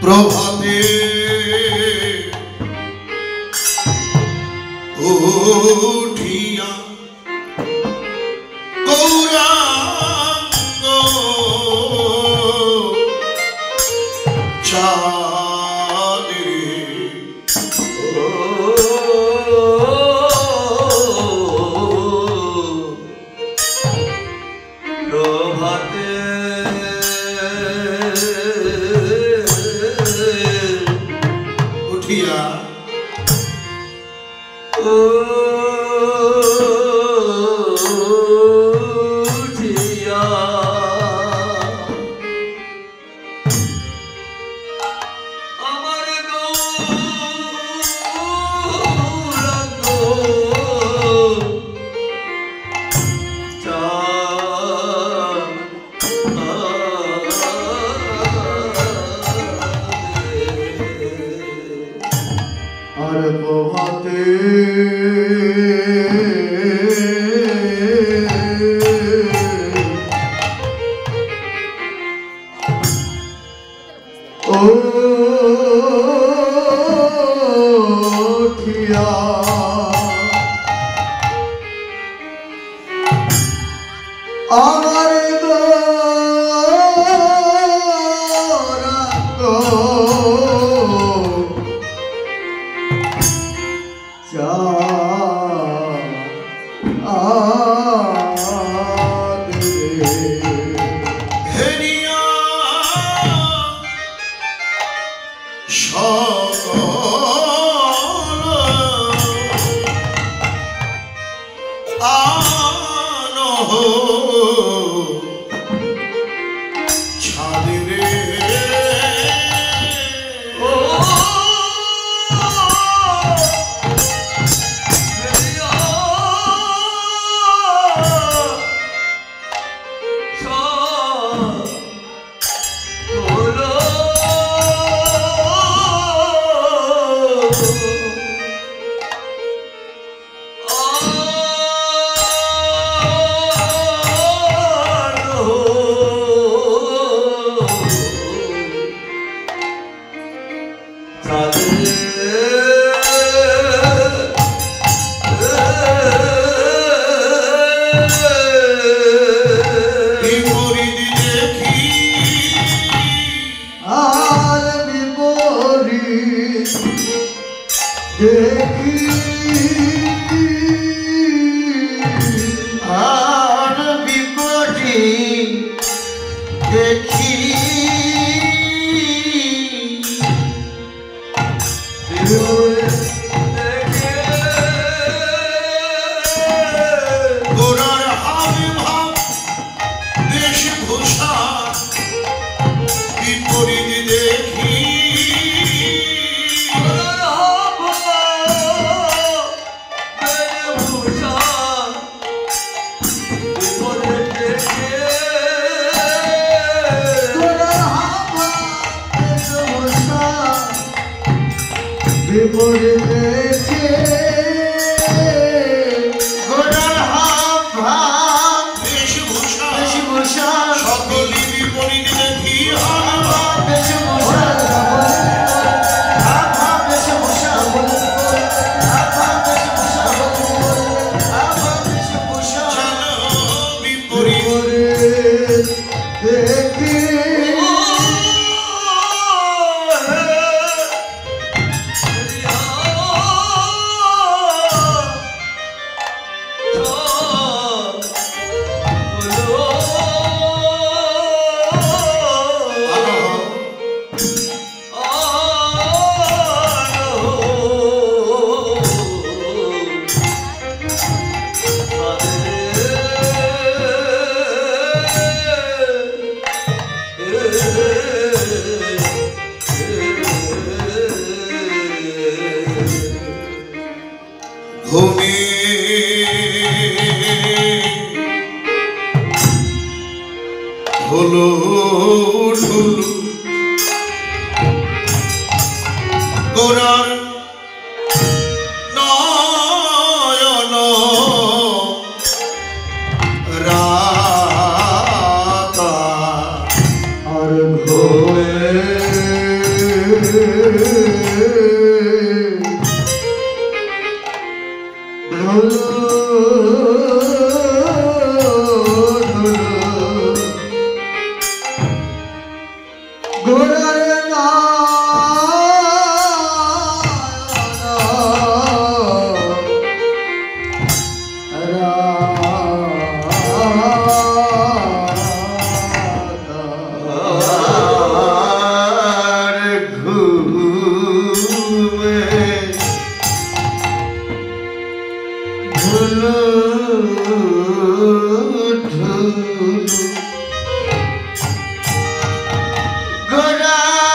প্রভাতে উঠিয়া গৌরাঙ্গ চাঁদে প্রভাতে উঠিয়া আমার Good night.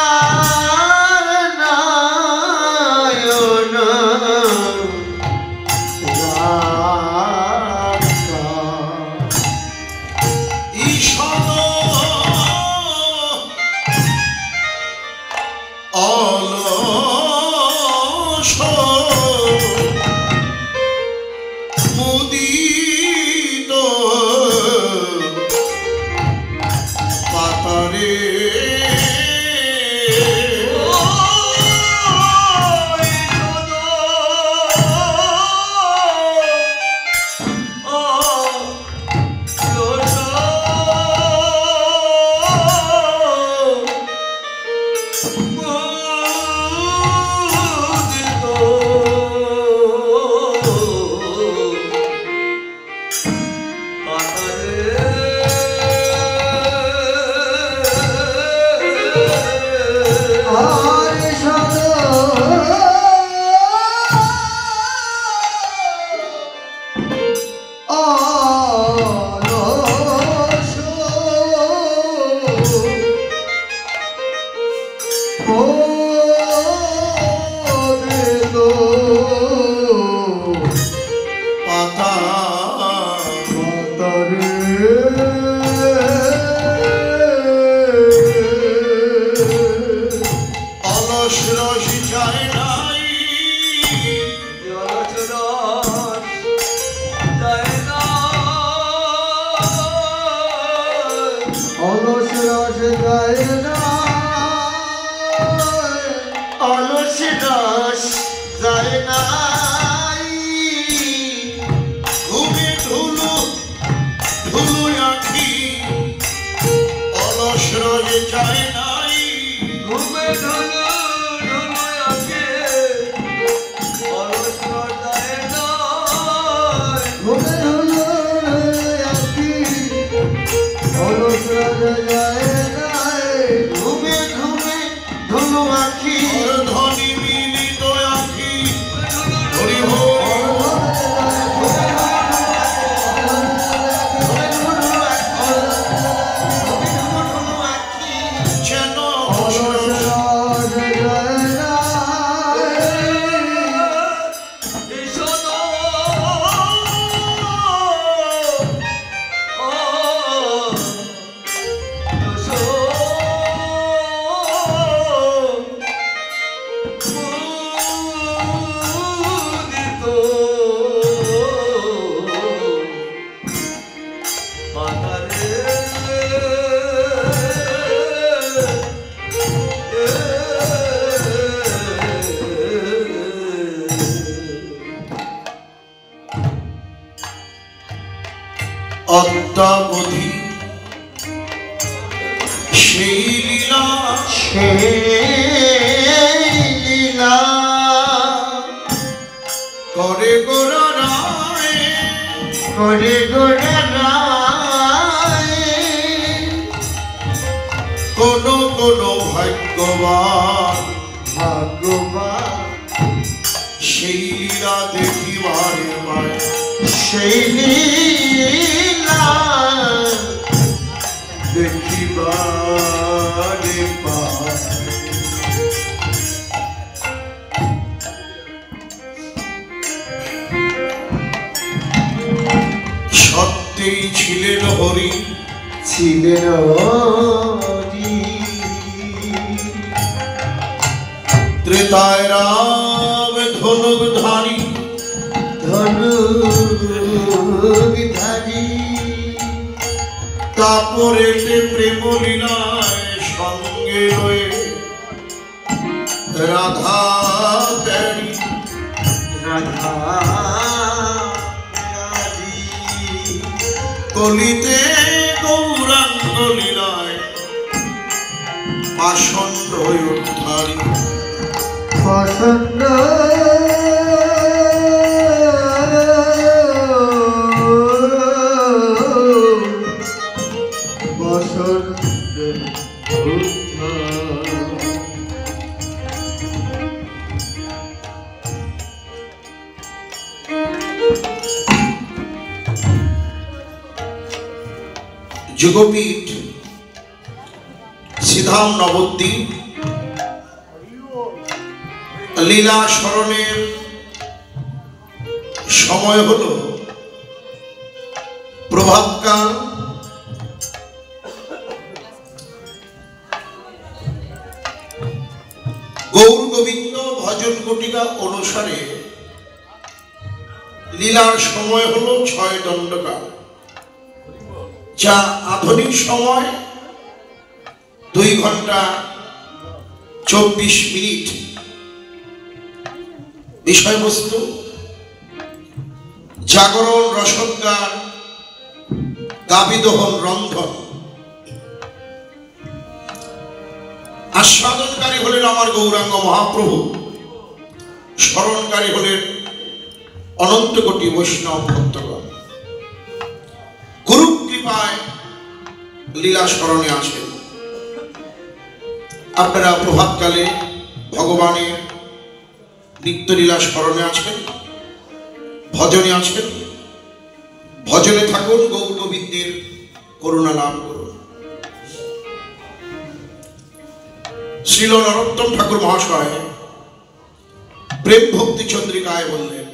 অদ্যাবধি সেই লীলা করে গোরা রায় কোন কোন ভাগ্যবান সেই লীলা দেখিবারে পায় সেই লীলা দেখিবারে পায় সত্যেই ছিলেন হরি ত্রেতায় রাম ধনুকধারী তারপরে প্রেম লীলায় সঙ্গে রয়ে রাধা তেরি কলিতে গৌরাঙ্গ লীলায় পাষণ্ড উদ্ধারী পাষণ্ড যুগপীঠ শ্রীধাম নবদ্বীপ লীলা স্মরণের সময় হল প্রভাতকাল। গৌর গোবিন্দ ভজন কটিকা অনুসারে লীলার সময় হল ৬ দণ্ডকাল, যা আধুনিক সময় 2 ঘন্টা 24 মিনিট। বিষয়বস্তু জাগরণ, রসদগান, গাবিদহন, রন্ধন। আস্বাদনকারী হলেন আমার গৌরাঙ্গ মহাপ্রভু, স্মরণকারী হলেন অনন্ত কোটি বৈষ্ণব ভক্তগণ। গুরু কৃপায় লীলা স্মরণে আসেন। আপনারা প্রভাতকালে ভগবানের নিত্যলীলা স্মরণে আছেন, ভজনে আছেন। ভজনে থাকুন, গৌর গোবিন্দের করুণা লাভ করুন। শ্রীল নরোত্তম ঠাকুর মহাশয় প্রেম ভক্তি চন্দ্রিকায় বললেন,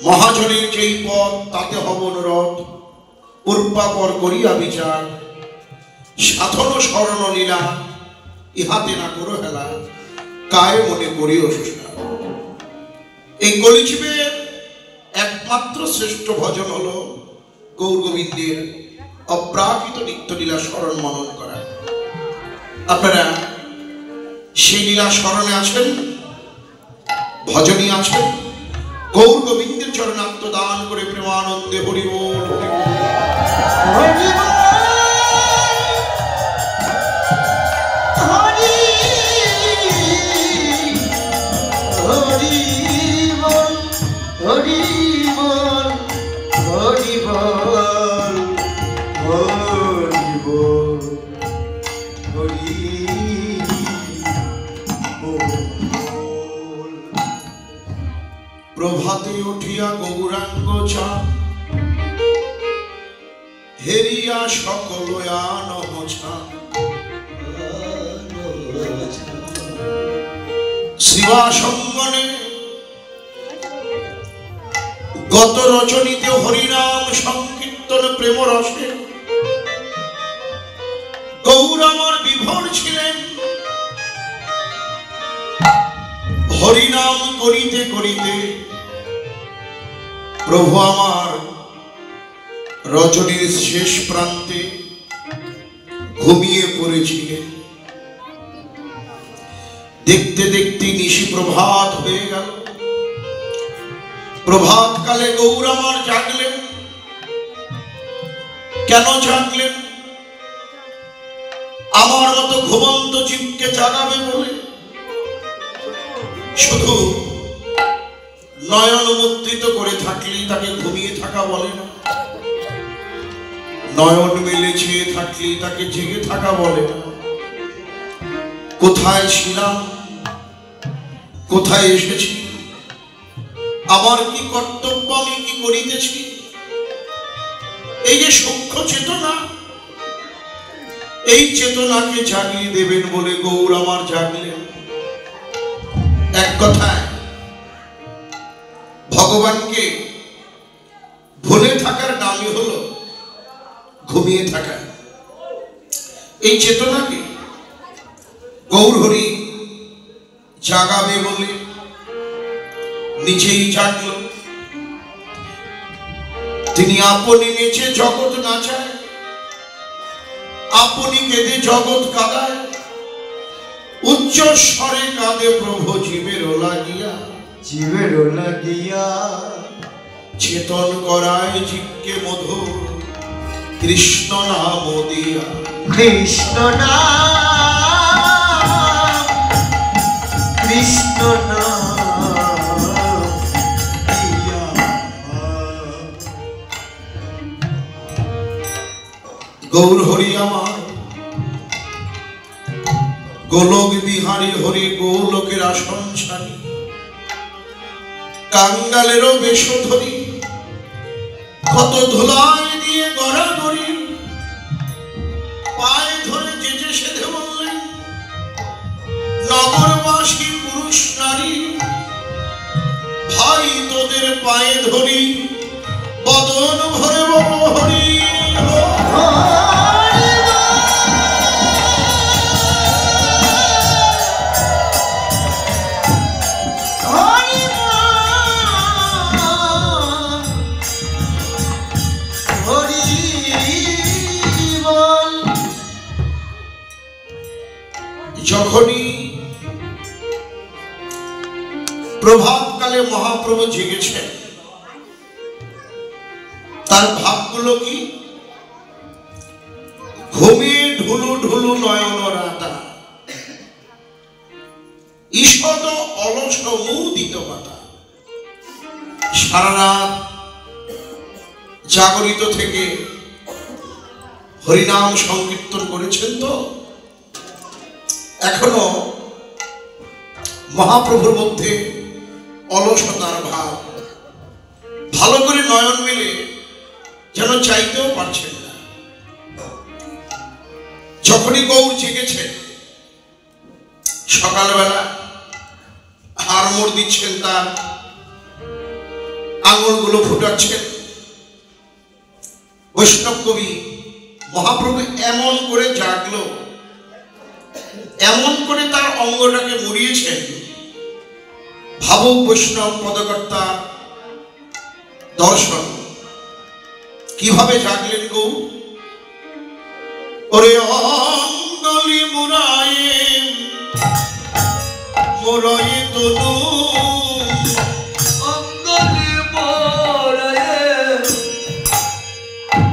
মহাজনের যেই পথ তাতে হব অনুরোধ, পূর্বাপর করিয়া বিচার, সাধন স্মরণ লীলা ইহাতে না করো হেলা, কায় মনে করিও সুস্কার। এই কলিযুগের একমাত্র শ্রেষ্ঠ ভজন হলো গৌর গোবিন্দের অপ্রাকৃত নিত্যলীলা স্মরণ মনন করা। আপনারা সেই লীলা স্মরণে আছেন, ভজনী আছেন। গৌর গোবিন্দের চরণে আত্মদান করে প্রেমানন্দে হরি বল হরি বল। প্রভাতে উঠিয়া গৌরাঙ্গ চাঁদ হেরিয়া সকল শিবাসঙ্গনে গত রচনীতে হরিনাম সংকীর্তন প্রেম রসে গৌর আমার বিভোর ছিলেন। হরিনাম করিতে করিতে প্রভু আমার রজনীর শেষ প্রান্তে ঘুমিয়ে পড়েছিলেন। দেখতে দেখতে নিশি প্রভাত হয়ে গেল। প্রভাত কালে গৌর আমার জাগলেন। কেন জাগলেন? আমার মতো ঘুমন্ত জীবকে জাগাবে বলে। শুধু নয়ন মুদ্রিত করে থাকলেই তাকে ঘুমিয়ে থাকা বলে না, নয়ন মেলে চেয়ে থাকলেই তাকে জেগে থাকা বলে না। কোথায় ছিলাম, কোথায় এসেছি, আমার কি কর্তব্য, আমি কি করিতেছি, এই যে সূক্ষ্ম চেতনা, এই চেতনাকে জাগিয়ে দেবেন বলে গৌর আমার জাগলেন। এক কথায় ভগবানকে ভুলে থাকার নামই হলো ঘুমিয়ে থাকা। এই চেতনাকে গৌর হরি জাগাবে বলে নিজেই জাগল। তিনি আপনি নেচে জগৎ নাচায়, আপনি কেঁদে জগৎ কাঁদায়। উচ্চ স্বরে কাঁদে প্রভু জীবের লাগিয়া, জীবের লাগিয়া। চেতন করায় জীবকে মধুর কৃষ্ণ নাম দিয়া। কৃষ্ণ নাম, কৃষ্ণ নাম দিয়া। গৌর হরি আমার গোলক বিহারী হরি, গোলকের আসন ছাড়ি, কাঙ্গালেরও বেশ ধরি, কত ধুলায় দিয়ে গড়াগড়ি, পায়ে ধরে যেচে সেধে বললেন, নগরবাসী পুরুষ নারী, ভাই তোদের পায়ে ধরি, বদন ভরে বল হরি। যখনই প্রভাতকালে মহাপ্রভু জেগেছেন, তার ভাবগুলো কি? ঘুমিয়ে ঢুলু ঢুলু নয়ন রাতা, ঈষদ অলস মুদিত পাতা। সারা রাত জাগরিত থেকে হরিনাম সংকীর্তন করেছেন তো, এখনো মহাপ্রভুর মধ্যে অলসতার ভাব, ভালো করে নয়ন মেলে যেন চাইতেও পারছেন না। যখনই গৌর জেগেছেন, সকালবেলা হাড়মোড় দিচ্ছেন, তার আঙুলগুলো ফুটাচ্ছেন। বৈষ্ণব কবি মহাপ্রভু এমন করে জাগলো, এমন করে তার অঙ্গটাকে মুড়িয়েছেন। ভাবুক বৈষ্ণব পদকর্তা দর্শন কিভাবে জাগলেন গৌ। ওরে অঙ্গলি মুরায়ে মোরায়ে তনু, অঙ্গলি মোরায়ে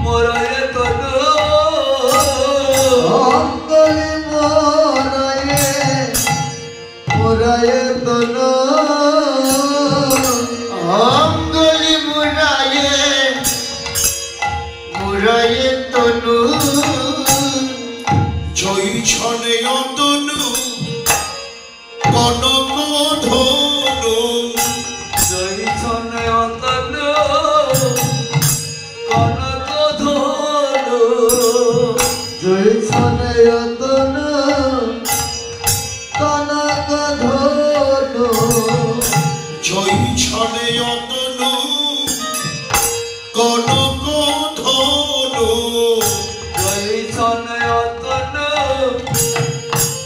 মোরায়ে তনু, অঙ্গলি মোরায়ে মোরায়ে তনু, অঙ্গলি মোরায়ে মোরায়ে তনু, জয় ছনে তনু কনক ধনু, জয় ছনে তনু কনক ধনু, জয় ছনে তনু কনক ধনু, জয় ছনে তনু কনক ধনু, জয় ছনে তনু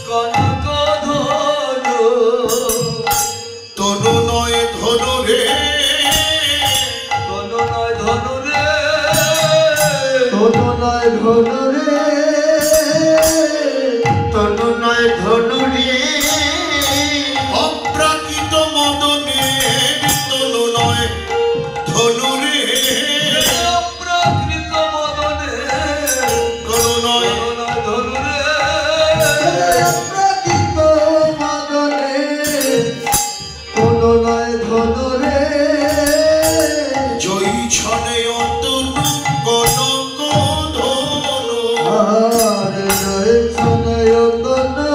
কনক ধনু, তনু নয় ধনু রে, তনু নয় ধনু রে, তনু নয় ধনু রে, তনু নয় ধনু রে, অপ্রাকৃত মদনে তনু নয় ধনু রে, অপ্রাকৃত মদনে তনু নয় ধনু রে, অপ্রাকৃত মদনে তনু নয় ধনু রে, জয় ছনে তনু কনক ধনু, আরে জয় ছনে তনু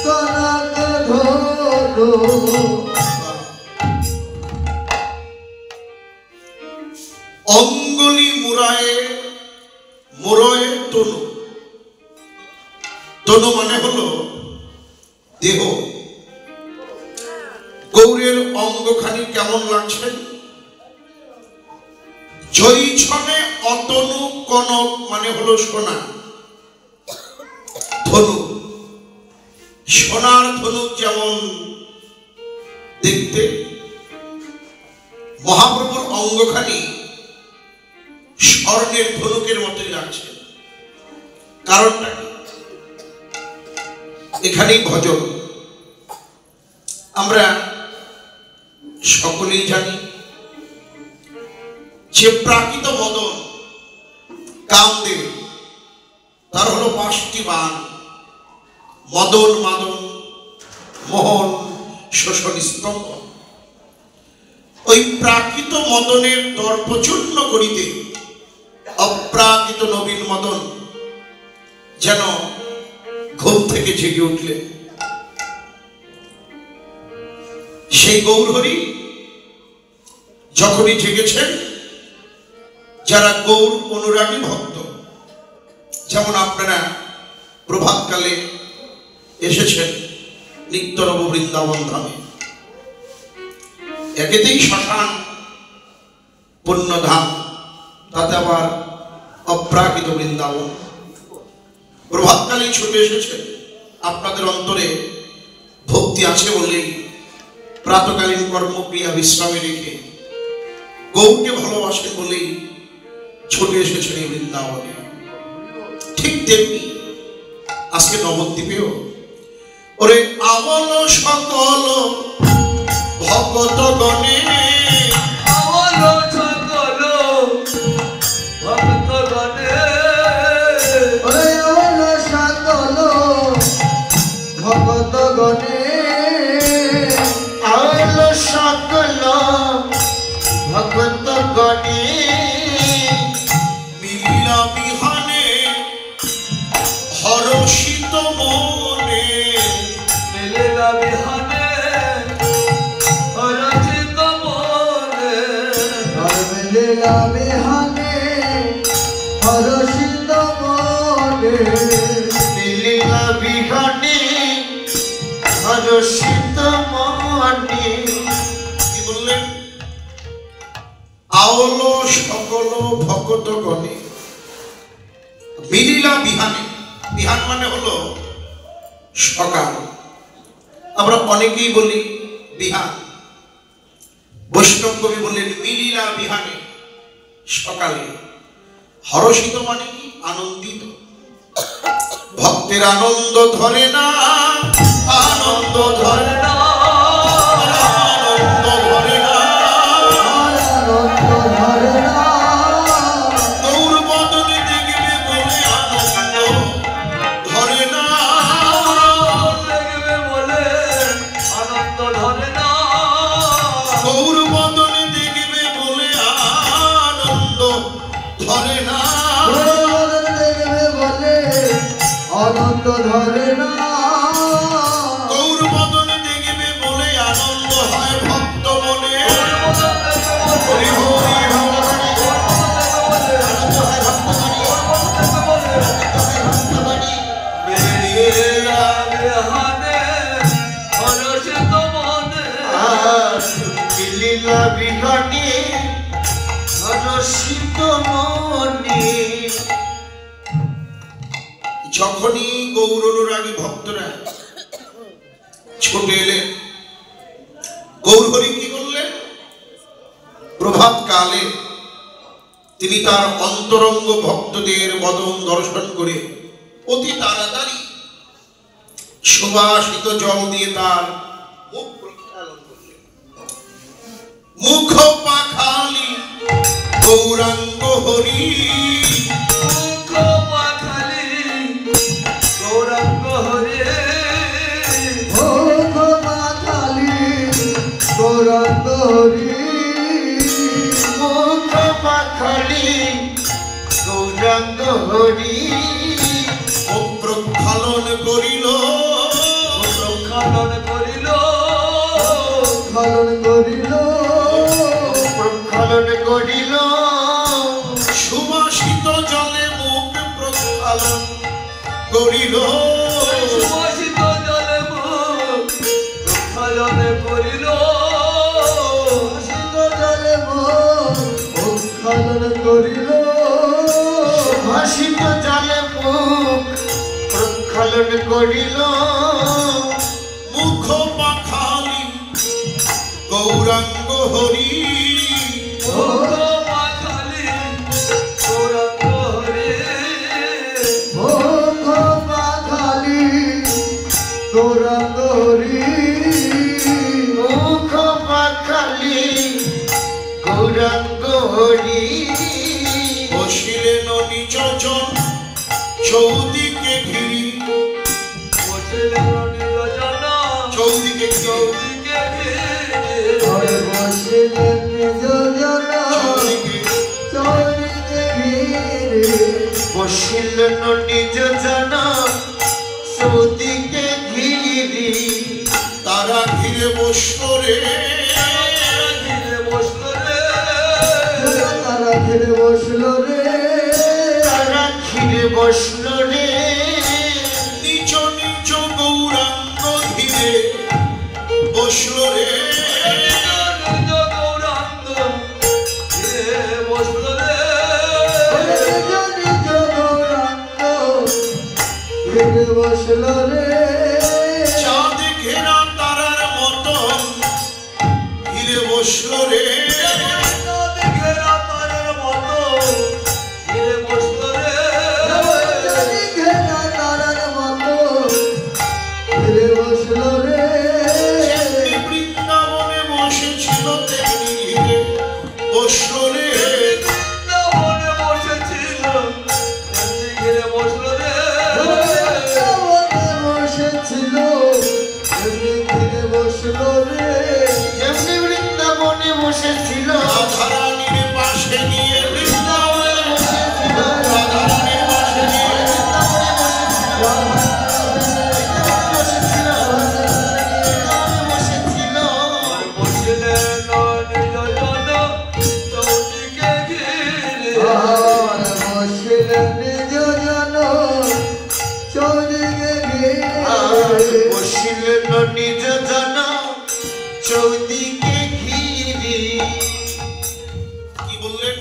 কনক ধনু। অঙ্গুলি মুরায়ে মোরয়ে তনু। তনু মানে হলো দেহ। গৌরের অঙ্গখানি কেমন লাগছে? জয়ী ছনে অতনু কনক মানে হলো সোনা। ধনু, সোনার ধনুক যেমন দেখতে, মহাপ্রভুর অঙ্গখানি স্বর্ণের ধনুকের মতোই লাগছে। কারণটা কি? এখানেই ভজন। আমরা সকলেই জানি যে প্রাকৃত মদন কামদেব, তার হলো 5টি বাণ: মদন, মাদন, মোহন, শোষণ, স্তম্ভ। ওই প্রাকৃত মদনের দর্পচূর্ণ করিতে অপ্রাকৃত নবীন মদন যেন ঘুম থেকে জেগে উঠলেন। সেই গৌরহরি যখনই জেগেছেন, যারা গৌর অনুরাগী ভক্ত, যেমন আপনারা প্রভাতকালে এসেছেন নিত্যনব বৃন্দাবন ধামে, একেতেই শ্মশান পুণ্যধাম, তাতে আবার অপ্রাকৃত বৃন্দাবন। প্রভাতকালেই ছুটে এসেছেন। আপনাদের অন্তরে ভক্তি আছে বলেই প্রাতকালীন কর্মক্রিয়া বিশ্রামে রেখে গৌরকে ভালোবাসেন বলেই ছুটে এসেছেন এই বৃন্দাবনে। ঠিক তেমনি আজকে নবদ্বীপেও ওরে আবল সকল ভগত গণে, আবল সকল ভক্ত গণে, ওরে আবল সকল ভক্ত গণে, আবল সকল ভক্ত গণে, মিলিলা বিহানে হরষিত মনে, মিলিলা বিহানে হরষিত মনে মিলিলা বিহানে হরষিত মনে। কি বললেন? আওল সকল ভকত গণে মিলিলা বিহানে। বিহান মানে হলো সকাল, আমরা অনেকেই বলি বিহান। বৈষ্ণব কবি বললেন মিলিলা বিহানে, সকালে। হরষিত মানে কি? আনন্দিত। ভক্তের আনন্দ ধরে না, আনন্দ ধরে না, আনন্দ ধরে না, আনন্দ ধরে না। গৌর বদনে দেখবে বলে আনন্দ ধরে না, দেখবে বলে আনন্দ ধরে না। গৌর বদনে দেখবে বলে আনন্দ ধরে না, দেখবে বলে আনন্দ ধরে না। গৌর বদনে দেখবে বলে আনন্দ হয় ভক্ত মনে। হরি হরি আনন্দ হয় ভক্ত মনে। মিলিলা বিহানে হরষিত মনে। মিলিলা বিহানে হরষিত মনে। যখনই গৌর অনুরাগী ভক্তরা ছুটে এলেন, গৌর হরি কি করলেন? প্রভাত কালে তিনি তার অন্তরঙ্গ ভক্তদের বদন দর্শন করে অতি তাড়াতাড়ি সুবাসিত জল দিয়ে তার মুখ প্রক্ষালন করলেন। মুখ পাখালি গৌরাঙ্গ হরি, মুখ পাখালি গৌরাঙ্গ হরি। মুখ পাখালি গৌরাঙ্গ হরি। মুখ পাখালি গৌরাঙ্গ হরি। মুখ প্রক্ষালন করিল, প্রক্ষালন করিল, খালন করিল। প্রক্ষালন করিল। সুবাসিত জলে মুখ প্রক্ষালন করিল, সুবাসিত জলে মুখ প্রক্ষালন করিল। শীত জলে মুখ খালন করিল। সুবাসিত জলে মুখ প্রক্ষালন করিল। মুখ পাখালি গৌরাঙ্গ হরি, মুখ পাখালি গৌরাঙ্গ হরি। মুখ পাখালি গৌরাঙ্গ হরি। মুখ পাখালি গৌরাঙ্গ হরি। বসিলেন নিজ জন চৌদিকে ঘিরি, বসিলেন নিরঞ্জন চৌদিকে ঘিরি, চৌদিকে ঘিরে। ঘরে বসিলেন নিজ জন চৌদিকে চৌদিকে ঘিরে। বসিলেন নিজ জন চৌদিকে ঘিরি। তারা ঘিরে বসলো রে, ঘিরে বসল রে। তারা ঘিরে বসলো রে। তারা ঘিরে বসল রে। নিজ নিজ গৌরাঙ্গ ঘিরে বসলো রে, নিজ গৌরাঙ্গ ঘিরে বসল রে। নিজ নিজ গৌরাঙ্গ ঘিরে বসলো রে। চাঁদ ঘেরা তারার মতন ঘিরে বসলো রে, ঘেরা তারের মতো ঘিরে বসল রে। ঘেরা তারার মতো ঘিরে বসলো রে। যেমনি বৃন্দাবনে বসেছিল তেমনি ঘিরে বসলো রে, বৃন্দাবনে বসেছিল তেমনি ঘিরে বসল রে। বসেছিল এমনি ঘিরে বসলো রে। যেমনি বৃন্দাবনে বসেছিল রাধারানীর পাশে নিয়ে বৃন্দাবনে বসেছিল, রাধারানীর পাশে নিয়ে বসিলেন নিরঞ্জন চৌদিকে ঘিরে। বসিলেন নিজ জন চৌদিকে ঘিরি। কি বললেন?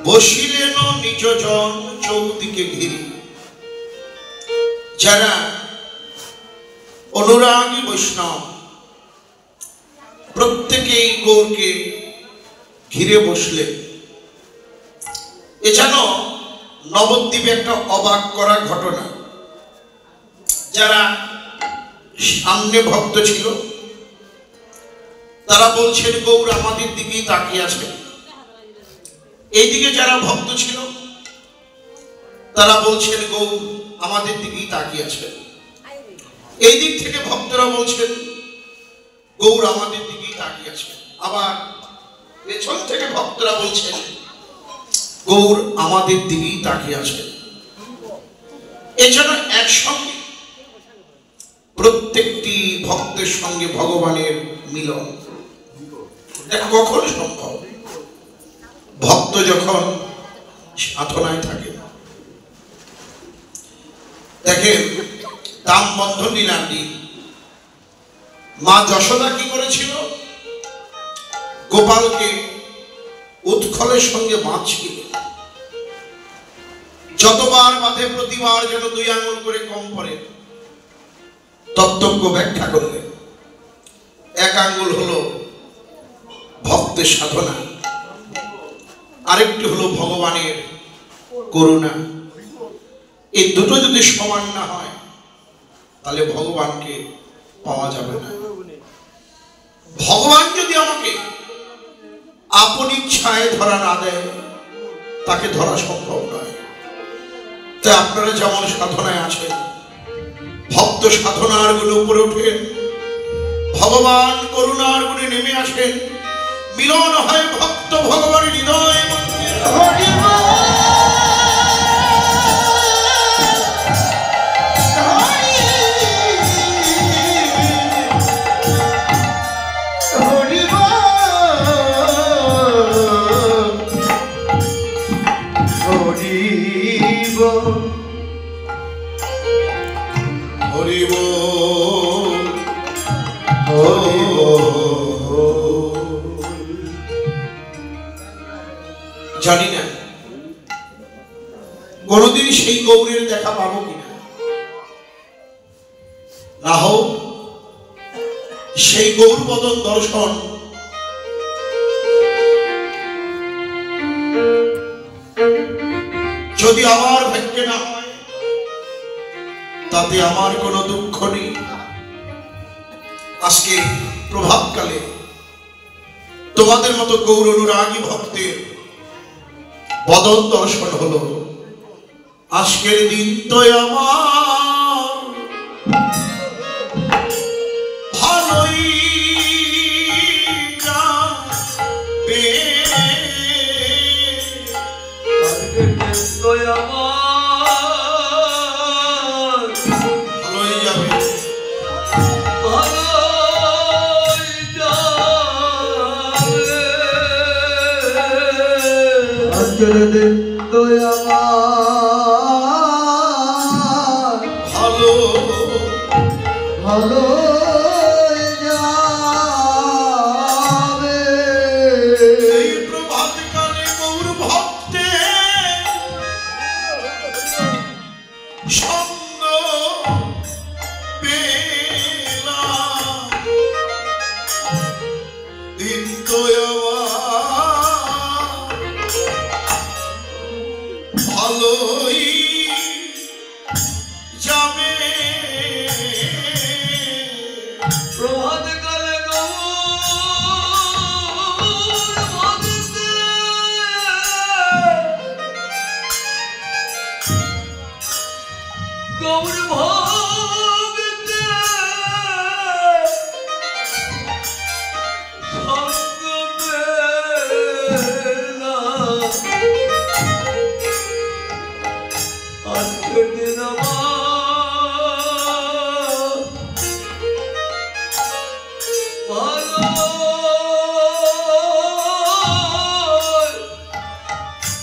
বসিলেন নিজ জন চৌদিকে ঘিরি। যারা অনুরাগী বৈষ্ণব প্রত্যেকেই গৌরকে ঘিরে বসলেন। এ যেন নবদ্বীপে একটা অবাক করা ঘটনা। যারা সামনে ভক্ত ছিল তারা বলছেন গৌর আমাদের দিকেই তাকিয়ে আছে। এইদিকে যারা ভক্ত ছিল তারা বলছেন গৌর আমাদের দিকেই তাকিয়ে আছে। এই দিক থেকে ভক্তরা বলছেন গৌর আমাদের দিকেই তাকিয়ে আছে। আবার পেছন থেকে ভক্তরা বলছেন গৌর আমাদের দিকেই তাকিয়ে আছে। এছাড়া একসঙ্গে প্রত্যেকটি ভক্তের সঙ্গে ভগবানের মিলন এটা কখন সম্ভব? ভক্ত যখন সাধনায় থাকে। দেখেন দাম বন্ধন লীলার দিন মা যশোদা কি করেছিল? গোপালকে উৎকলের সঙ্গে বাঁধছিল। যতবার বাঁধে প্রতিবার যেন 2 আঙুল করে কম পড়ে। তত্ত্বজ্ঞ ব্যাখ্যা করলেন 1 আঙ্গুল হলো ভক্তের সাধনা, আরেকটি হলো ভগবানের করুণা। এই দুটো যদি সমান না হয় তাহলে ভগবানকে পাওয়া যাবে না। ভগবান যদি আমাকে আপন ইচ্ছায় ধরা না দেয় তাকে ধরা সম্ভব নয়। তাই আপনারা যেমন সাধনায় আছেন, ভক্ত সাধনার গুণে উপরে ওঠেন, ভগবান করুণার গুণে নেমে আসেন, মিলন হয় ভক্ত ভগবানের হৃদয় মন্দিরে। জানি না কোনদিন সেই গৌরের দেখা পাবো কিনা, না হোক সেই গৌর বদন দর্শন যদি আমার ভাগ্যে না হয় তাতে আমার কোনো দুঃখ নেই। আজকে প্রভাতকালে তোমাদের মতো গৌর অনুরাগী ভক্তের বদন দর্শন হলো। আজকের দিন তো আমার ভালোই যাবে, আজকের দিন তো আমার ভালোই যাবে, ভালোই যাবে। আজকের দিন তো আমার ভালো ভালো যাবে। এই প্রভাতকালে গৌর ভক্তে সঙ্গ পেলাম, দিন তো আমার ভালোই যাবে। প্রভাতকালে গৌর ভক্তে গৌর ভক্তে সঙ্গ পেলাম। আজকের দিন আমার ভালো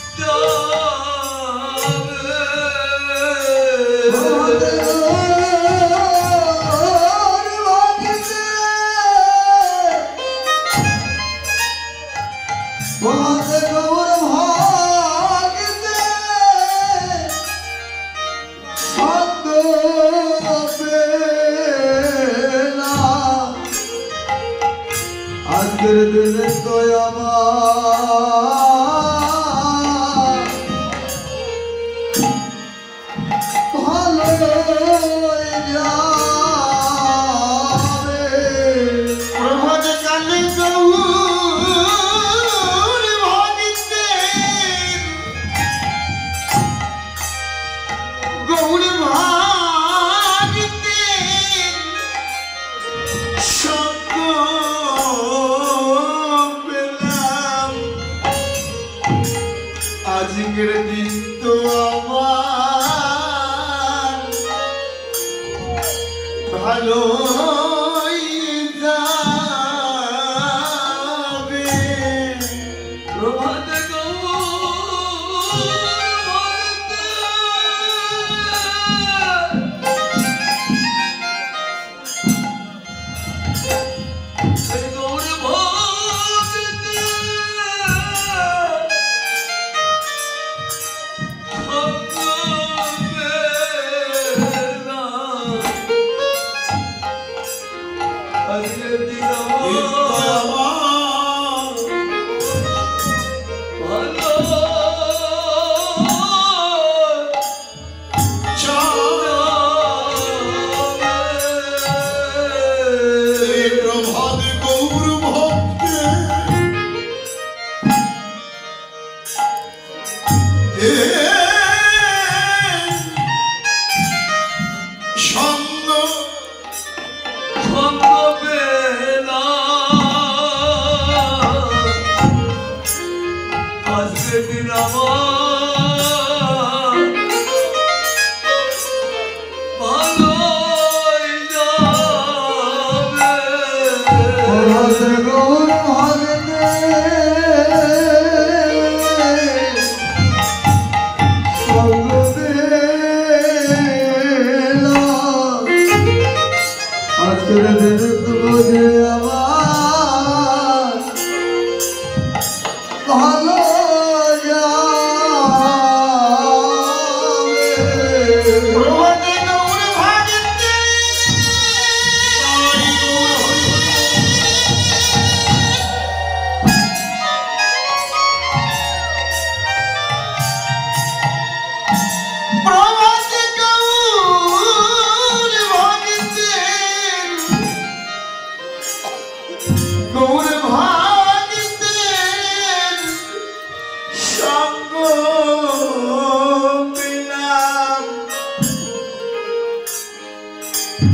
যাবে। আজকের দিনে তো আমার ভালো যাবে প্রভাত কালে গৌর ভাগিতে গৌর ভাগিতে সঙ্গ পেলাম আজকের দিন তো আমার ভালো যাবে প্রভাতে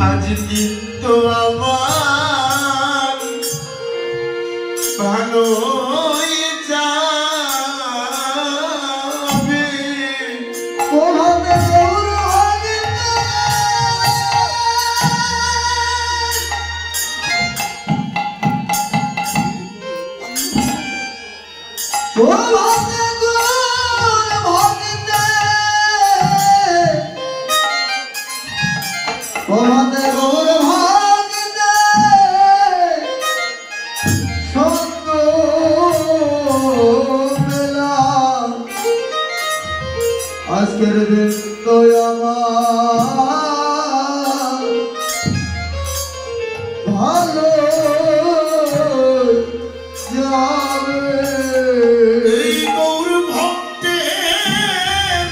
আজ দিন তো আমার ভালো যাবে আজকের দিন তো আমার ভালো যাবে এই গৌর ভক্তের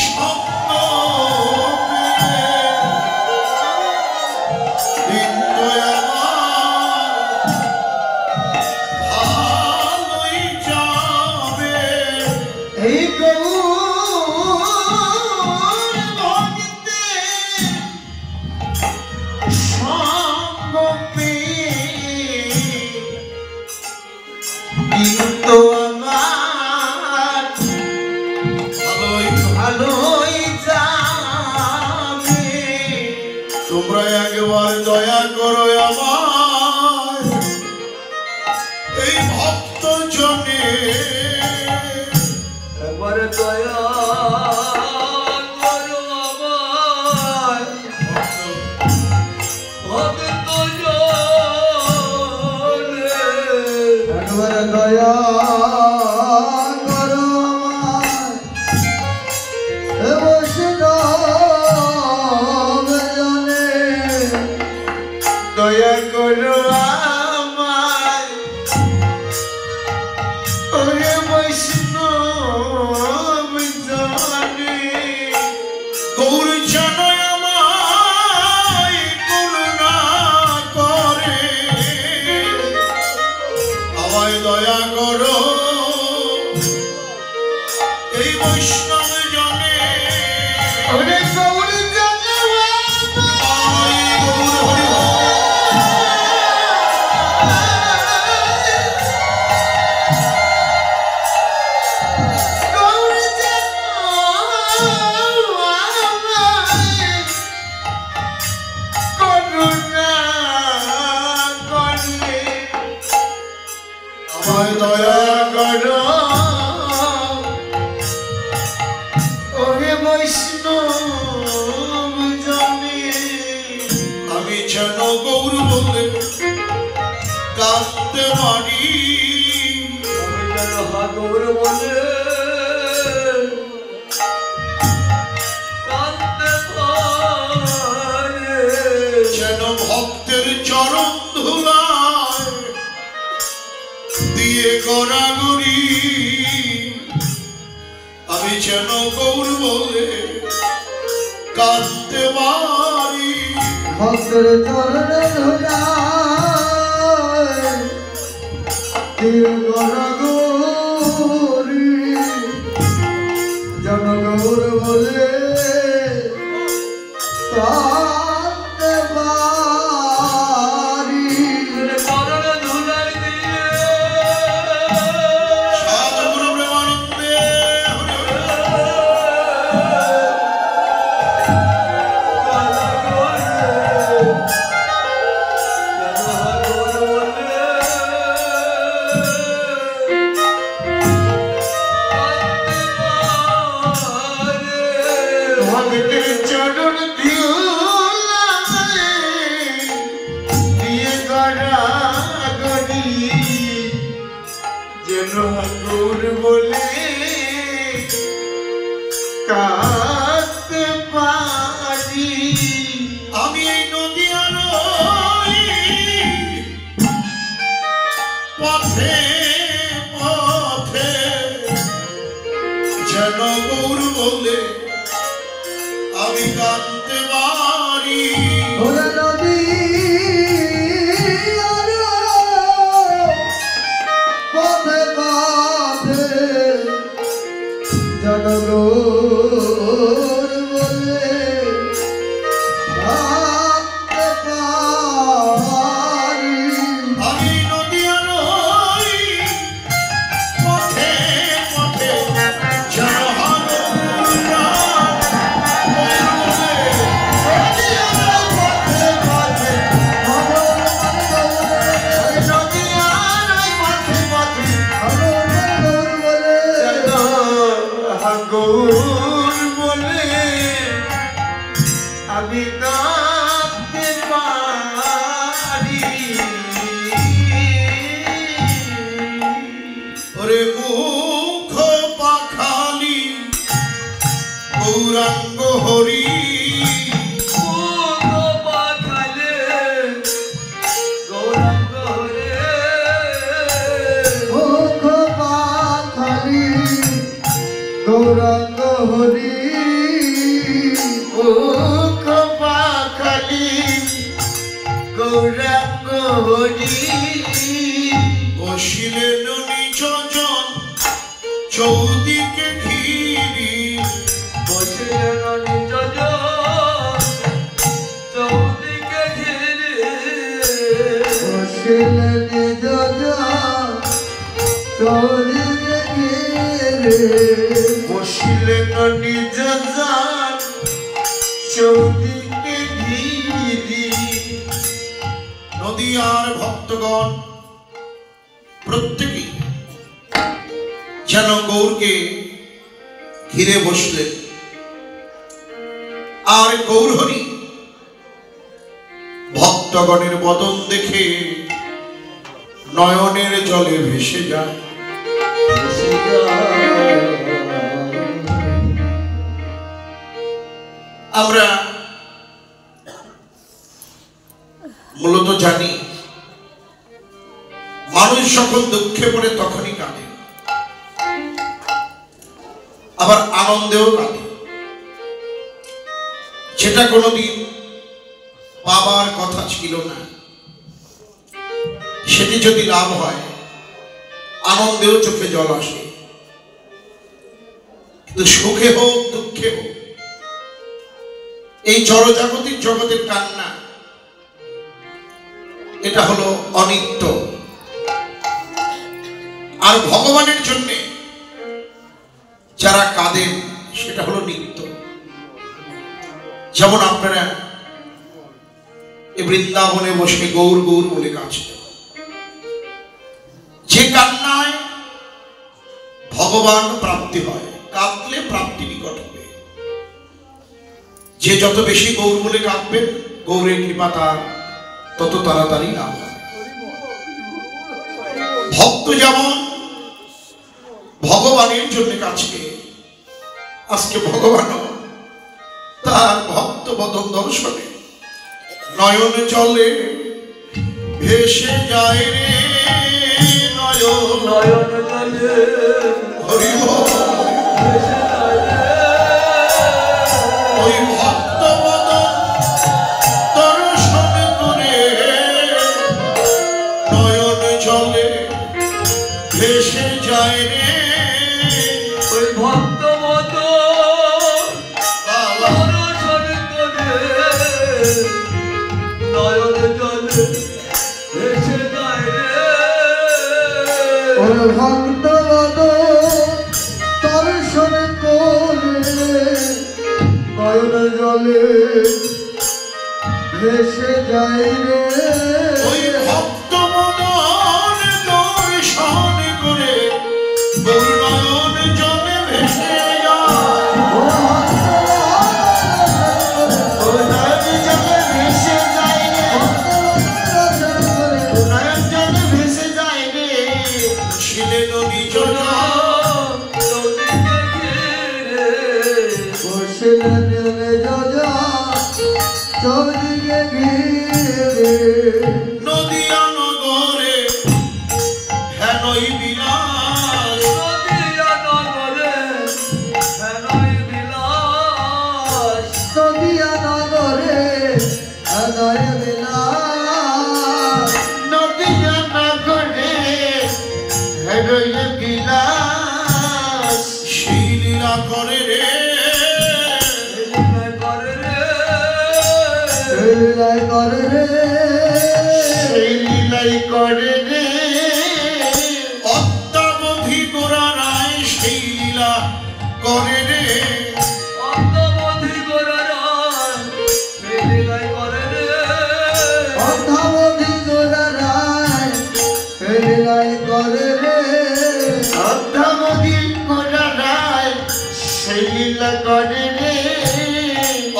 স্বপ্ন দিন তো আমার ভালোই যাবে এই গৌর গৌর যেন আমায় করুণা করে, আমায় দয়া করো এই বৈষ্ণব জনে। ওরে গৌর জানে দয়া করো ওরে বৈষ্ণব জানে। আমি যেন গৌর বলে কাঁদতে পারি, আমি যেন গৌর বলে কাঁদতে পারি, যেন ভক্তের চরণ ধুলায় দিয়ে গড়াগড়ি। আমি যেন গৌর বলে কাঁদতে পারি, ভক্তের চরণে ধরায় দিল গড়াগড়ি। জন গৌর বলে কাঁদতে পারি। চরণে ধুলাই দিয়ে সাধুগুরু প্রেমানন্দে হরি হরি। ভক্তের চরণ ধুলায় দিয়ে গড়াগড়ি। যেন গৌর বলে কাঁদতে পারি। আমি এই নদীয়ার পথে পথে যেন গৌর বলে আমি কাঁদতে পারি। ওরে নদী পথে পথে জন গৌর বলে কাঁদতে পারি। আমি নদীয়ার পথে পথে যেন গৌর বলে আমি কাঁদতে পারি। ওরে মুখ পাখালি গৌরাঙ্গ হরি, মুখ পাখালি গৌরাঙ্গ হরি। মুখ পাখালি গৌরাঙ্গ হরি। বসিলেন নিজ জন চৌদিকে ঘিরি, বসিলেন নিজ জন চৌদিকে ঘিরে। বসিলেন নিজ জন চৌদিকে ঘিরি। নদীয়ার ভক্তগণ প্রত্যেকেই যেন গৌরকে ঘিরে বসলেন। আর গৌরহরি ভক্তগণের বদন দেখে নয়নের জলে ভেসে যায়। আমরা মূলত জানি মানুষ যখন দুঃখে পড়ে তখনই কাঁদে, আবার আনন্দেও কাঁদে। যেটা কোনোদিন পাবার কথা ছিল না, সেটি যদি লাভ হয় আনন্দেও চোখে জল আসে। কিন্তু সুখে হোক দুঃখে হোক এই জড়জাগতিক জগতের কান্না এটা হলো অনিত্য। আর ভগবানের জন্য যারা কাঁদেন সেটা হলো নিত্য। যেমন আপনারা এই বৃন্দাবনে বসে গৌর গৌর বলে কাঁদছেন, যে কান্নায় ভগবান প্রাপ্তি হয়, কাঁদলে প্রাপ্তি নিকট হবে। যে যত বেশি গৌর বলে কাঁদবেন গৌরের কৃপা তার তত তাড়াতাড়ি লাভ হয়। ভক্ত যেমন ভগবানের জন্য কাছে, আজকে ভগবানও তার ভক্ত বদন দর্শনে নয়ন জলে ভেসে যায় রে, নয়ন নয়ন জলে হরি বল। ভেসে যায় রে। ওই ভক্ত বদন দর্শন করে নয়ন জলে ভেসে যায় রে। ওই ভক্ত মত দর্শন করে নয়ন জলে ভেসে যায় রে। ওই ভক্ত দর্শন করে নয়ন জলে ভেসে যায় রে। ওই ভক্ত বদন দর্শন করে গৌর নয়ন জলে ভেসে যায়। নয়ন জলে ভেসে যায় রে, নয়ন জলে ভেসে যায় রে। ছিলেন নিজ বসলেন যজা চৌদিকে ঘিরে। নদিয়া নগরে হেনই বিলাস। নদিয়া নগরে হৃদয় বিলাস। নদিয়া নগরে হৃদয় বিলাস। সেই লীলা করে রে, সেই লীলাই করে রে, সেই লীলাই করে রে। অদ্যাবধি গোরা রায় সেই লীলা করে রে। অদ্যাবধি গোরা রায় সেই লীলাই করে রে। অদ্যাবধি গোরা রায় সেই লীলা করে রে।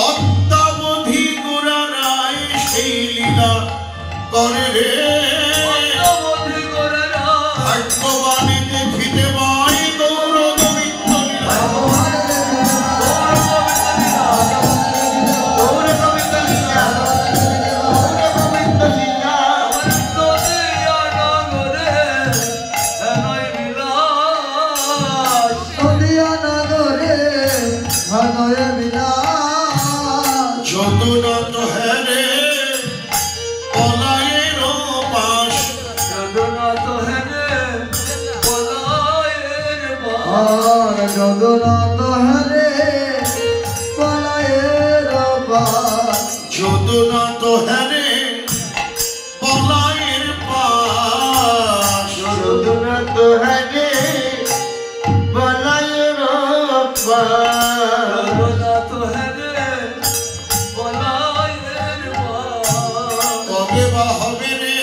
অদ্যাবধি গোরা রায় সেই লীলা করে রে। ভাগ্যবানে দেখিতে পাই গৌর গোবিন্দ লীলা। গৌর গোবিন্দ লীলা, গৌর গোবিন্দ লীলা। নদিয়া নগরে হৃদয় বিলাস। যদুনাথ হেরে পলায়ের পাশ। আর জগন্নাথ হরে পলায়ের পাশ। যদুনাথ হেরে পলায়ের পাশ। জগন্নাথ হরে পলায়ের পাশ। কবে বা হবে রে,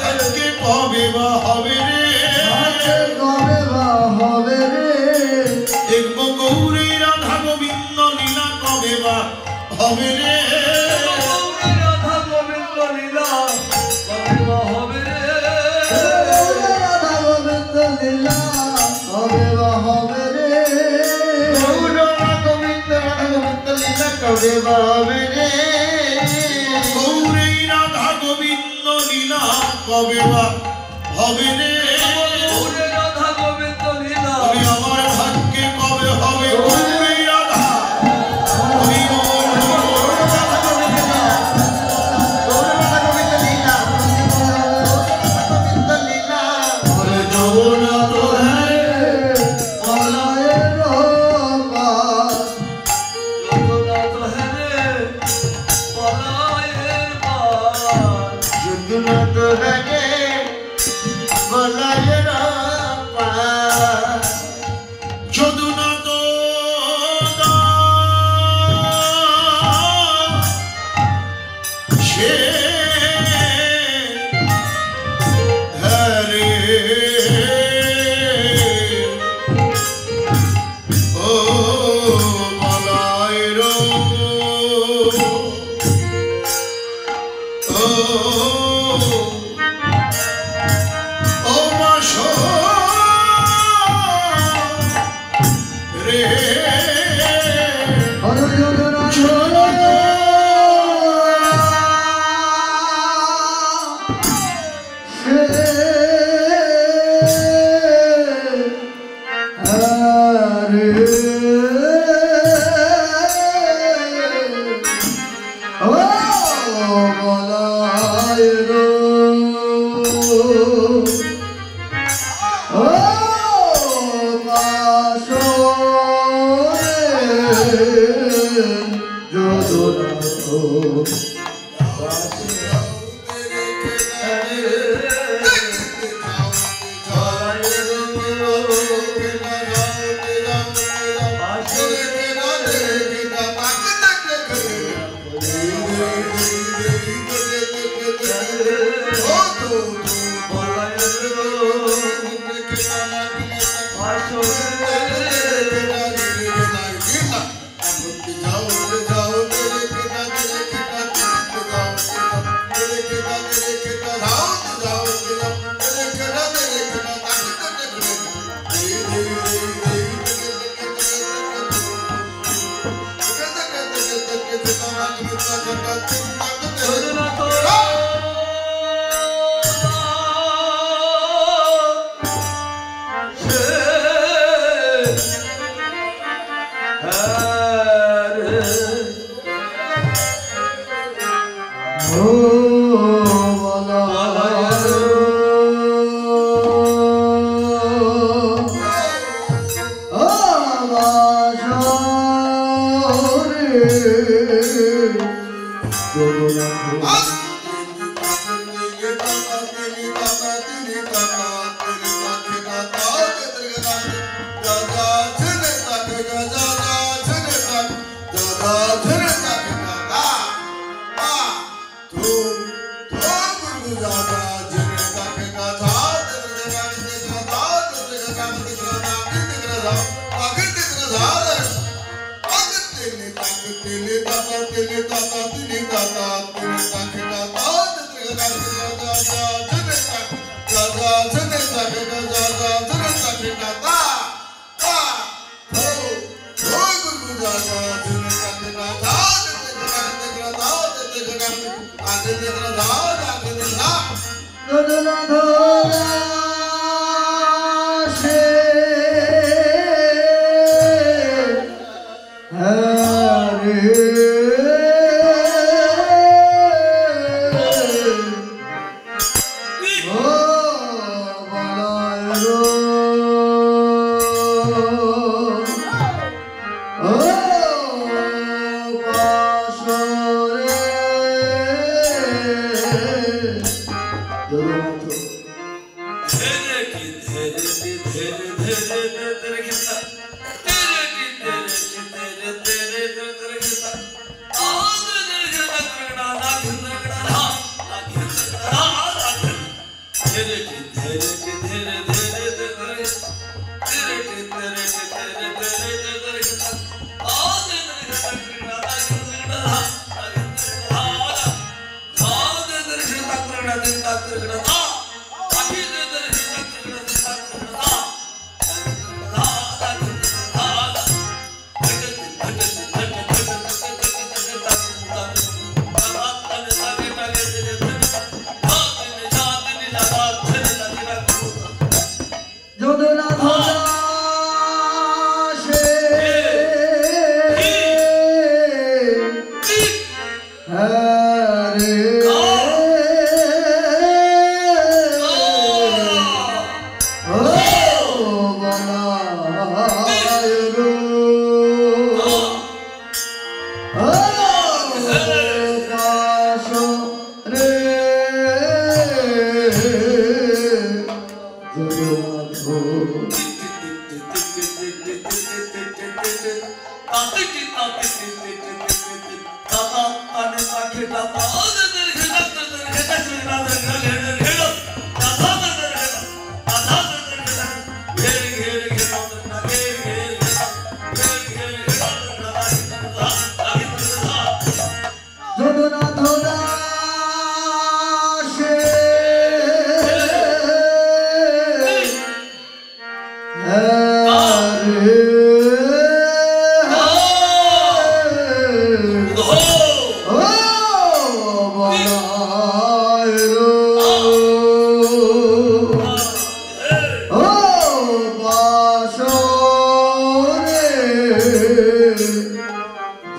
আজকে কবে বা হবে রে। আজকে কবে বা হবে রে। দেখবো গৌরী রাধা গোবিন্দ লীলা কবে বা হবে রে। রাধা গোবিন্দ লীলা কবে বা হবে রে। গৌর গোবিন্দ রাধা গোবিন্দ লীলা কবে বা হবে রে। গৌরী রাধা গোবিন্দ লীলা কবে বা হবে রে। রাধা গোবিন্দ লীলা আমি আমার ভাগ্যে কবে হবে গো। Hare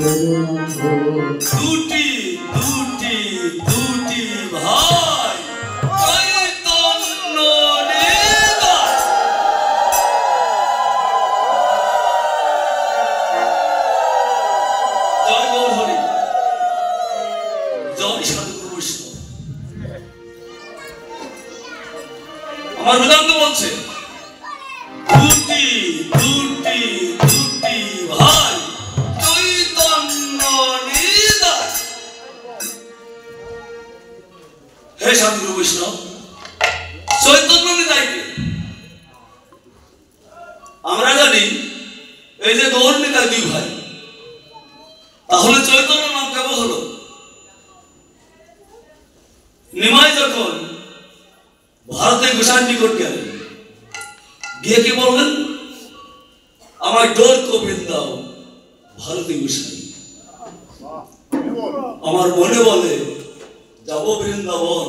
দুটি দুটি দুটি ভাই চৈতন্য নিতাই। জয় গৌর হরি, জয় সাধুগুরু বৈষ্ণব। আমার বেদান্ত বলছে দুটি দুটি দুটি ভাই চৈতন্য নিতাই। হে সাধুগুরু বৈষ্ণব, চৈতন্য নিতাইকে আমরা জানি এই যে গৌর নিতাই দুই ভাই, তাহলে চৈতন্য নাম কেমন হলো? নিমাই যখন ভারতের গোসাইর নিকট গেলেন, গিয়ে কি বললেন? আমার ডোর কো বৃন্দাও ভারতী গোসাই। আমার মনে বলে যাব বৃন্দাবন,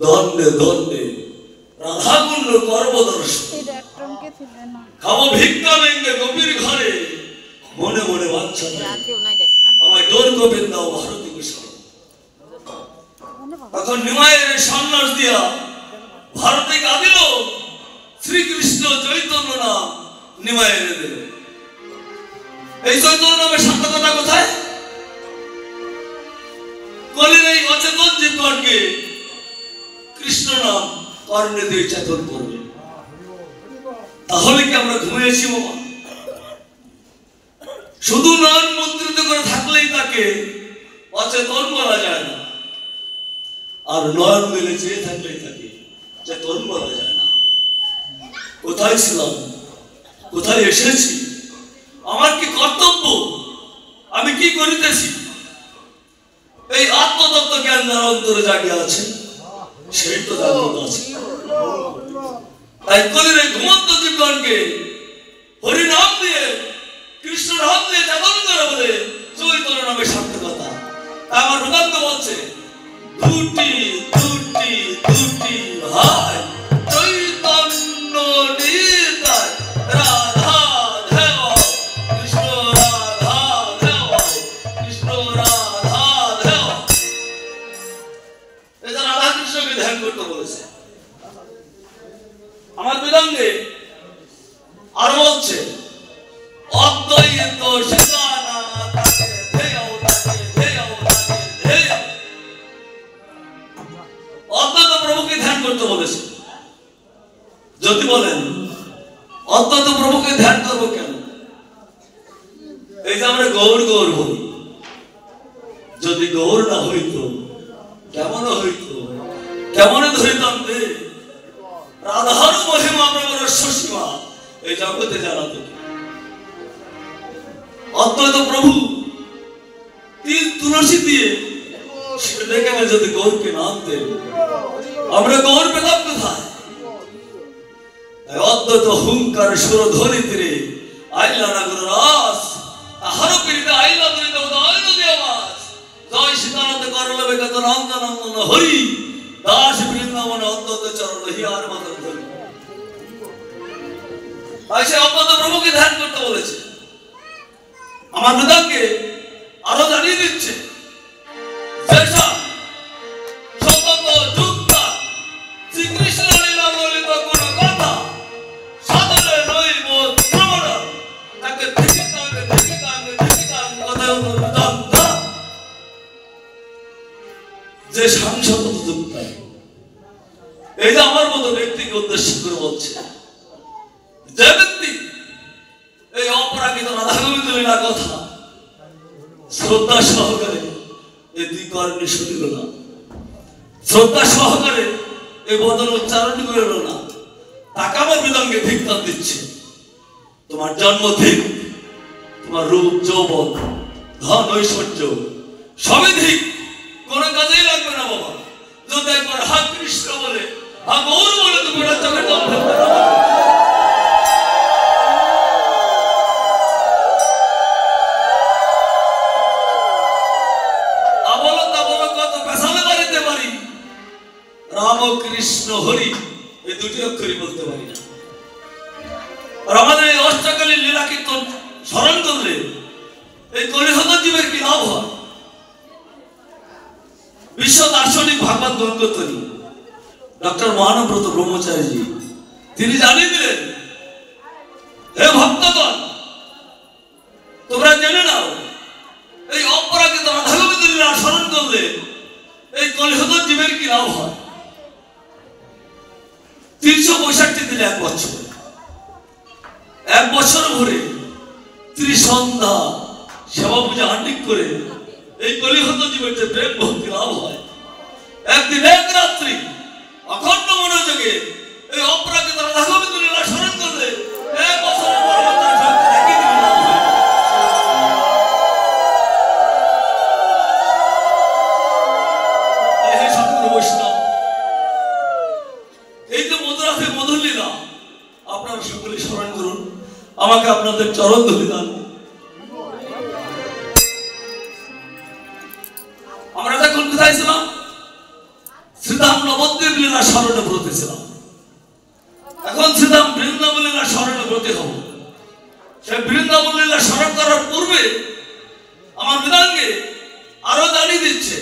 দণ্ডে দণ্ডে রাধাকুণ্ড করব দর্শন, খাবো ভিক্ষা ভেঙ্গে গোপীর ঘরে, মনে মনে বাচ্চা আমার ডোর কো বৃন্দাও ভারতী গোসাই। তখন নিমায়ের সন্ন্যাস দিয়া ভারতে কাঁদিল, শ্রীকৃষ্ণ চৈতন্য নাম নিমায়ের দিল। এই চৈতন্য নামের সার্থকতা কোথায়? কলির এই অচেতন জীবগণকে কৃষ্ণ নাম কর্ণে দিয়ে চেতন করবে। তাহলে কি আমরা ঘুমিয়েছি বাবা? শুধু নয়ন মুদ্রিত করে থাকলেই তাকে অচেতন বলা যায় না, আর নয়ন মেলে চেয়ে থাকলেই তাকে চেতন বলা যায় না। কোথায় ছিলাম, কোথায় এসেছি, আমার কি কর্তব্য, আমি কি করিতেছি, এই আত্মতত্ত্ব জ্ঞান যার অন্তরে জাগিয়ে আছে সেই তো জাগ্রত আছে। তাই কলির এই ঘুমন্ত জীবগণকে হরিনাম দিয়ে কৃষ্ণ নাম দিয়ে জাগরণ করে বলে চৈতন্য নামে সার্থকতা। তা আমার বেদান্ত বলছে দুটি দুটি দুটি ভাই চৈতন্য নিতাই, রাধা দেব কৃষ্ণ রাধা দেব কৃষ্ণ রাধা দেব। এটা রাধা কৃষ্ণকে ধ্যান করতে বলেছে। আমার বেদান্তে আরো বলছে অদ্বৈত সীতানা তাকে ধেয়াও তাকে ধেয়াও তাকে ধেয়াও। অদ্বৈত প্রভুকে ধ্যান করতে বলেছে। যদি বলেন অদ্বৈত প্রভুকে ধ্যান করবো কেন? এই যে আমরা গৌর গৌর বলি, যদি গৌর না হইতো কেমন হইতো, কেমন ধরিতাম দে রাধার মহিমা প্রবর সীমা এই জগতে জানাতো। অদ্বৈত প্রভু তিল তুলসী দিয়ে সেটা দেখে যদি গৌরকে নাম দেন, আমরা গৌর পেলাম কোথায়? অদ্বৈত হুঙ্কার সুরধ্বনি তীরে আইলা নাগর রাস, আহার পীড়িতে আইলা দরিত উদয় নদী আওয়াজ। জয় সীতানাথ করলবে কত রঙ্গনন্দন হরি, দাস বৃন্দাবন অদ্বৈত চরণ হিয়ার মতন ধরি। তাই সে অদ্বৈত প্রভুকে ধ্যান করতে বলেছে। আমার বেদান্তকে আরো জানিয়ে দিচ্ছে যেসব সতত যুক্ত শ্রীকৃষ্ণ লীলা ললিত কোন কথা সাধনে নইব শ্রবণ, তাকে যে সাংসদ যুক্ত। এই যে আমার মতো ব্যক্তিকে উদ্দেশ্য করে বলছে, যে ব্যক্তি এই অপরাগিত রাধা গোবিন্দ লীলা কথা শ্রদ্ধা সহকারে এই দুই কর্ণে শুনিল না, শ্রদ্ধা সহকারে এই বদন উচ্চারণ করিল না, তাকে আমার বেদাঙ্গে ধিক্কার দিচ্ছে। তোমার জন্ম ধিক, তোমার রূপ যৌবন ধন ঐশ্বর্য সবই ধিক, কোনো কাজেই লাগবে না বাবা। যদি একবার হা কৃষ্ণ বলে হা গৌর বলে তুমি এটা চোখের জল ফেলবে না। রাম কৃষ্ণ হরি এই দুটি অক্ষরই বলতে পারি না। আর আমাদের এই অষ্টকালীন লীলা কীর্তন স্মরণ করলে এই কলিহত জীবের কি লাভ হয়? বিশ্ব দার্শনিক ভাগবত গঙ্গোত্তরী ডক্টর মহানব্রত ব্রহ্মচারীজি তিনি জানিয়ে দিলেন, হে ভক্তগণ, তোমরা জেনে নাও, এই অপরাজিত রাধাগোবিন্দ লীলা স্মরণ করলে এই কলিহত জীবের কি লাভ হয়। 365 দিন 1 বছর, 1 বছর ভরে ত্রিসন্ধ্যা সেবা পূজা আন্নিক করে এই কলিহত জীবের যে প্রেম ভক্তি লাভ হয়, একদিন এক রাত্রি অখণ্ড মনোযোগে এই অপরাজিত রাধাগোবিন্দ লীলা স্মরণ করলে 1 বছরের পরবর্তী শক্তি একই দিনে লাভ হয়। হে সাধু বৈষ্ণব, এই যে মধুরাতে মধুর লীলা আপনারা সকলে স্মরণ করুন, আমাকে আপনাদের চরণ ধরে দান। আমরা যখন কোথায় ছিলাম? শ্রীধাম নবদ্বীপ লীলা স্মরণে ব্রতে ছিলাম। এখন শ্রীধাম বৃন্দাবন লীলা স্মরণে ব্রতে হব। সে বৃন্দাবন লীলা স্মরণ করার পূর্বে আমার মৃদাঙ্গে আরো জানিয়ে দিচ্ছে,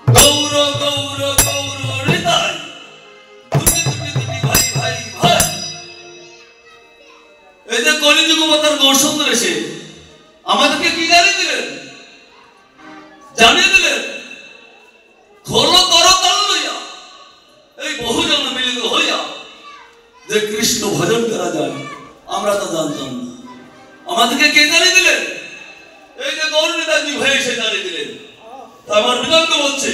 গৌর গৌর গৌর হৃদয় দুটি দুটি দুটি ভাই ভাই ভাই। এই যে কলিযুগ অবতার গৌরসুন্দর এসে আমাদেরকে কি জানিয়ে দিলেন? জানিয়ে দিলেন, খোল করতাল লইয়া এই বহুজন মিলিত হইয়া যে কৃষ্ণ ভজন করা যায়, আমরা তা জানতাম না। আমাদেরকে কে জানিয়ে দিলেন? এই যে গৌরনিতাজি ভাই এসে জানিয়ে দিলেন। আমার বিনন্দ বলছে,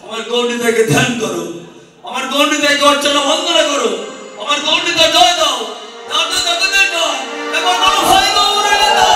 আমার গৌরনিতাকে ধ্যান করো, আমার গৌরনিতাকে অর্চনা বন্দনা করো, আমার গৌরনিতা জয় দাও, দাদা জগতের জয়। এবার বলো ভাই গৌরনিতা।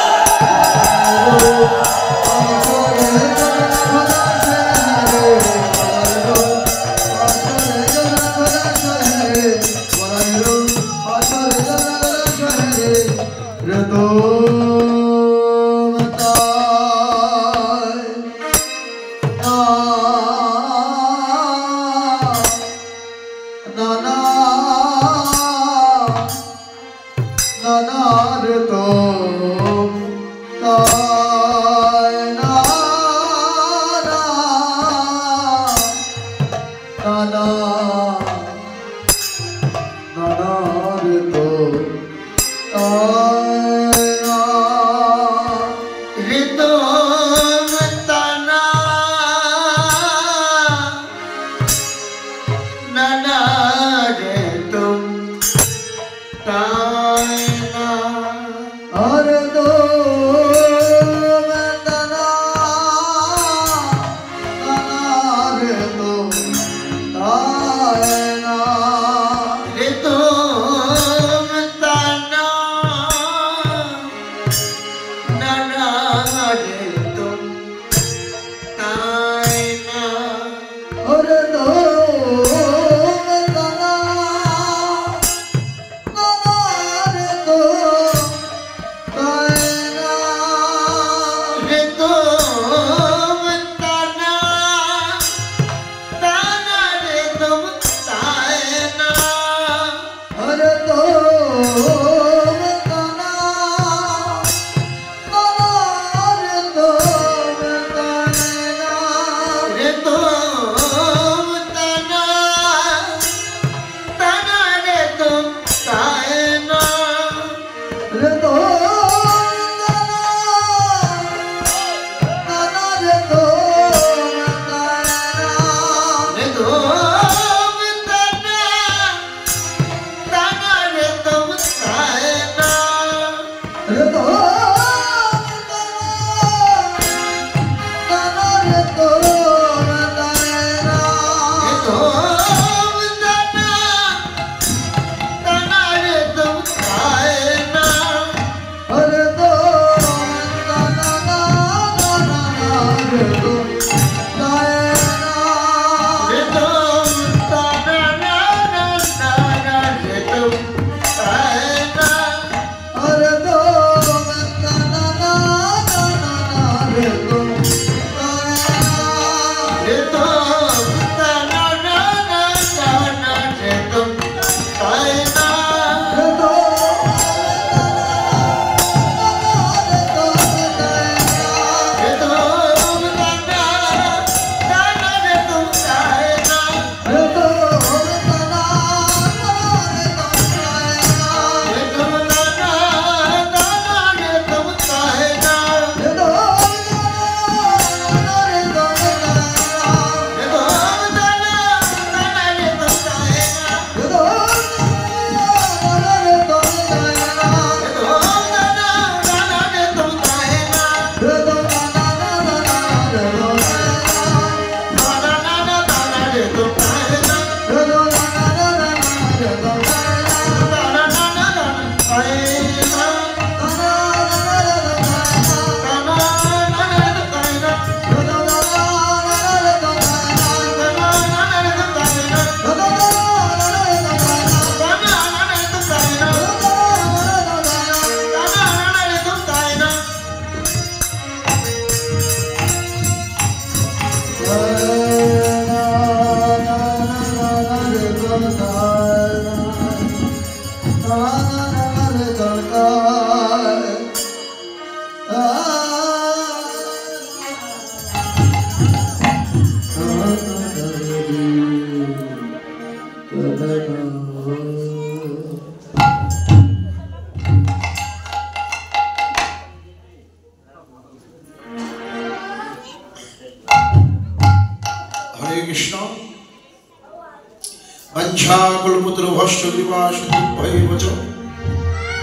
বঞ্ছা কল্পতরু ভস্য কৃপা সুভয় বচ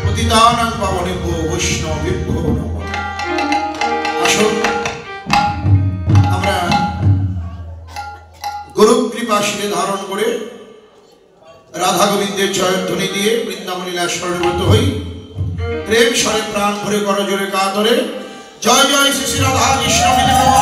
পতিতানাং পাবনেভ্যো বৈষ্ণবেভ্যো নমঃ। আসুন আমরা গুরু কৃপা শিরে ধারণ করে রাধা গোবিন্দের জয়ধ্বনি দিয়ে বৃন্দাবন লীলা স্মরণব্রত হই। প্রেম স্বরে প্রাণ ভরে করজোরে কাতরে জয় জয় শ্রী শ্রী রাধা কৃষ্ণ।